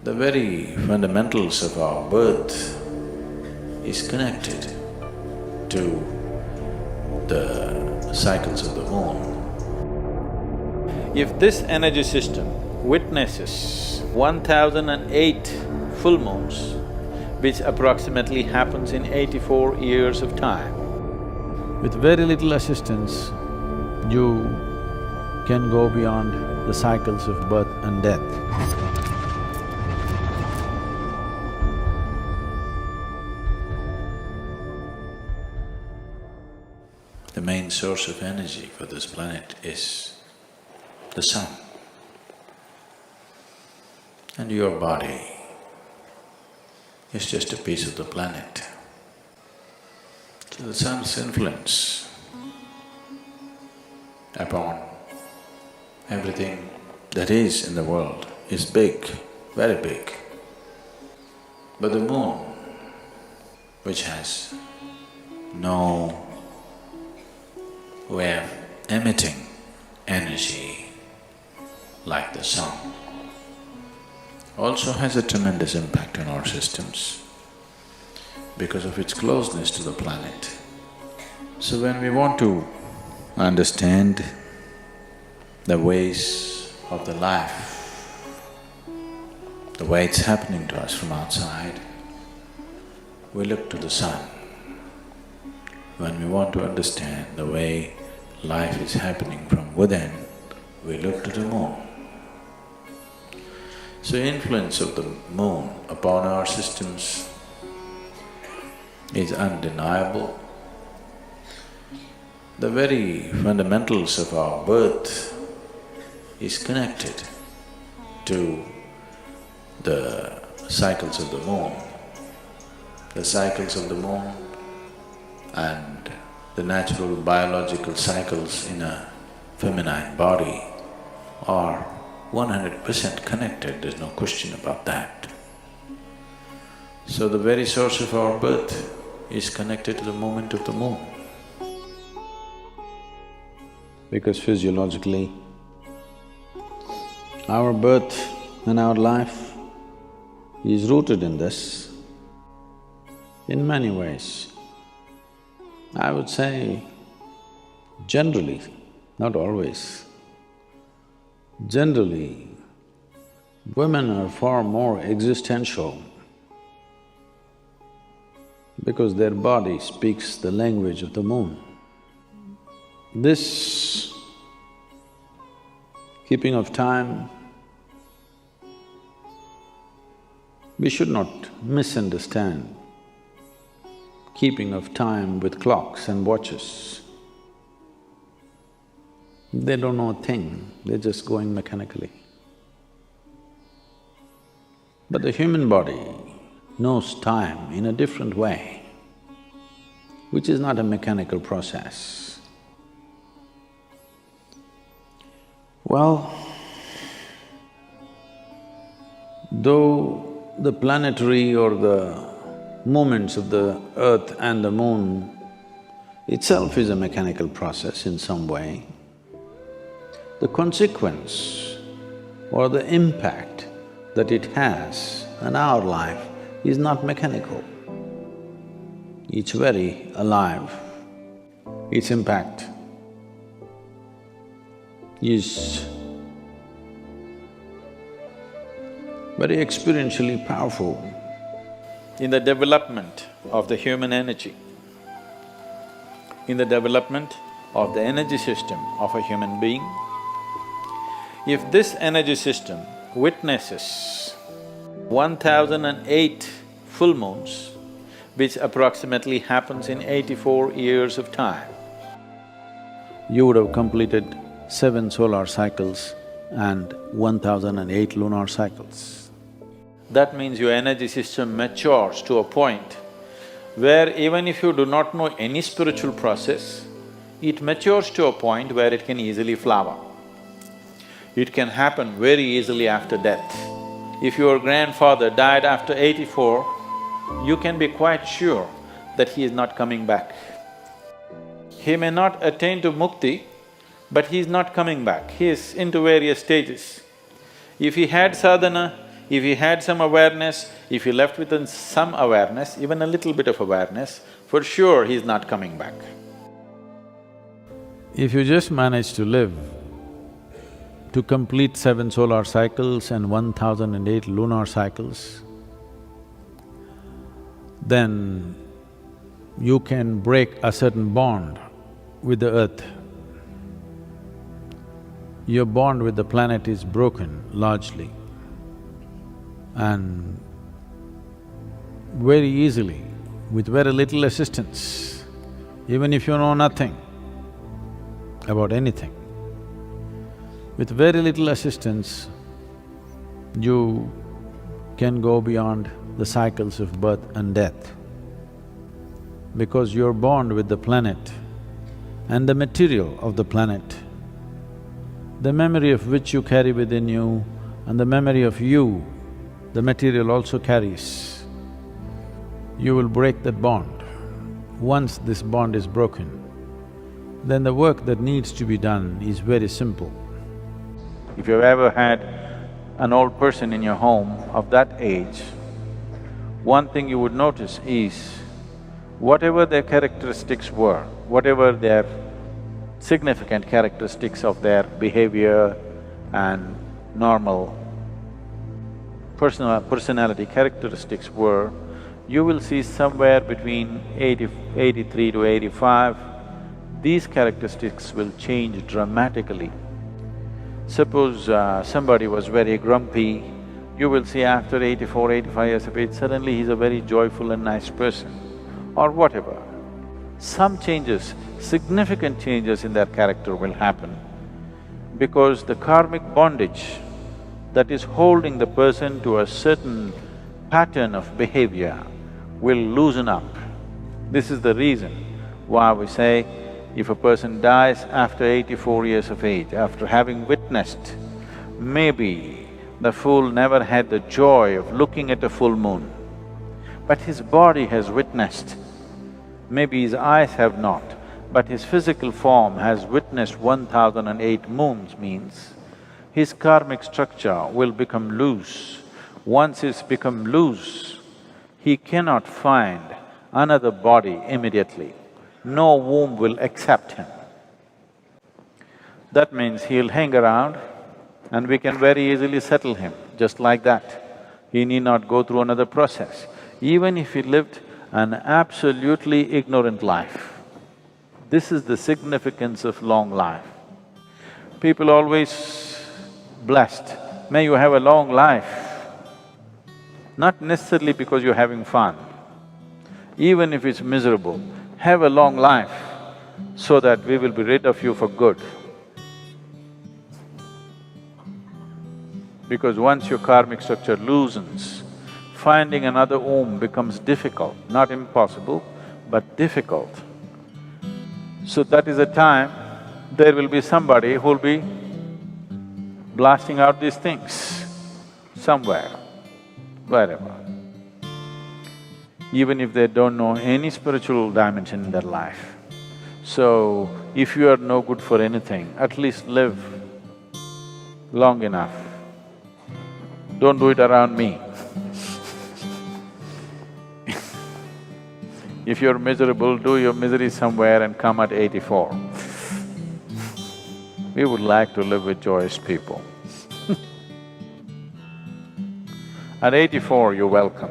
The very fundamentals of our birth is connected to the cycles of the moon. If this energy system witnesses 1008 full moons, which approximately happens in 84 years of time, with very little assistance, you can go beyond the cycles of birth and death. The main source of energy for this planet is the sun. And your body is just a piece of the planet. So the sun's influence upon everything that is in the world is big, very big. But the moon, which has no way of emitting energy like the sun, also has a tremendous impact on our systems because of its closeness to the planet. So when we want to understand the ways of the life, the way it's happening to us from outside, we look to the sun. When we want to understand the way life is happening from within, we look to the moon. So influence of the moon upon our systems is undeniable. The very fundamentals of our birth is connected to the cycles of the moon. The cycles of the moon and the natural biological cycles in a feminine body are 100% connected, there's no question about that. So the very source of our birth is connected to the movement of the moon. Because physiologically, our birth and our life is rooted in this in many ways. I would say generally, not always, generally, women are far more existential because their body speaks the language of the moon. This keeping of time, we should not misunderstand keeping of time with clocks and watches. They don't know a thing, they're just going mechanically. But the human body knows time in a different way, which is not a mechanical process. Well, though the planetary or the movements of the earth and the moon itself is a mechanical process in some way, the consequence or the impact that it has on our life is not mechanical. It's very alive. Its impact is very experientially powerful in the development of the human energy, in the development of the energy system of a human being. If this energy system witnesses 1008 full moons, which approximately happens in 84 years of time, you would have completed 7 solar cycles and 1008 lunar cycles. That means your energy system matures to a point where even if you do not know any spiritual process, it matures to a point where it can easily flower. It can happen very easily after death. If your grandfather died after 84, you can be quite sure that he is not coming back. He may not attain to mukti, but he is not coming back, he is into various stages. If he had sadhana, If he had some awareness, if he left with some awareness, even a little bit of awareness, for sure he's not coming back. If you just manage to live to complete 7 solar cycles and 1008 lunar cycles, then you can break a certain bond with the earth. Your bond with the planet is broken largely, and very easily, with very little assistance, even if you know nothing about anything, with very little assistance, you can go beyond the cycles of birth and death. Because your bond with the planet and the material of the planet, the memory of which you carry within you and the memory of you, the material also carries, you will break that bond. Once this bond is broken, then the work that needs to be done is very simple. If you've ever had an old person in your home of that age, one thing you would notice is whatever their characteristics were, whatever their significant characteristics of their behavior and normal personality characteristics were, you will see somewhere between 83 to 85, these characteristics will change dramatically. Suppose somebody was very grumpy, you will see after 84, 85 years of age, suddenly he's a very joyful and nice person, or whatever. Some changes, significant changes in their character will happen because the karmic bondage that is holding the person to a certain pattern of behavior will loosen up. This is the reason why we say if a person dies after 84 years of age, after having witnessed, maybe the fool never had the joy of looking at a full moon, but his body has witnessed. Maybe his eyes have not, but his physical form has witnessed 1008 moons, means his karmic structure will become loose. Once it's become loose, he cannot find another body immediately. No womb will accept him. That means he'll hang around and we can very easily settle him, just like that. He need not go through another process. Even if he lived an absolutely ignorant life, this is the significance of long life. People always blessed, may you have a long life, not necessarily because you're having fun. Even if it's miserable, have a long life so that we will be rid of you for good. Because once your karmic structure loosens, finding another womb becomes difficult, not impossible, but difficult. So that is the time there will be somebody who'll be blasting out these things somewhere, wherever. Even if they don't know any spiritual dimension in their life. So, if you are no good for anything, at least live long enough. Don't do it around me. If you're miserable, do your misery somewhere and come at 84. We would like to live with joyous people. At 84, you're welcome.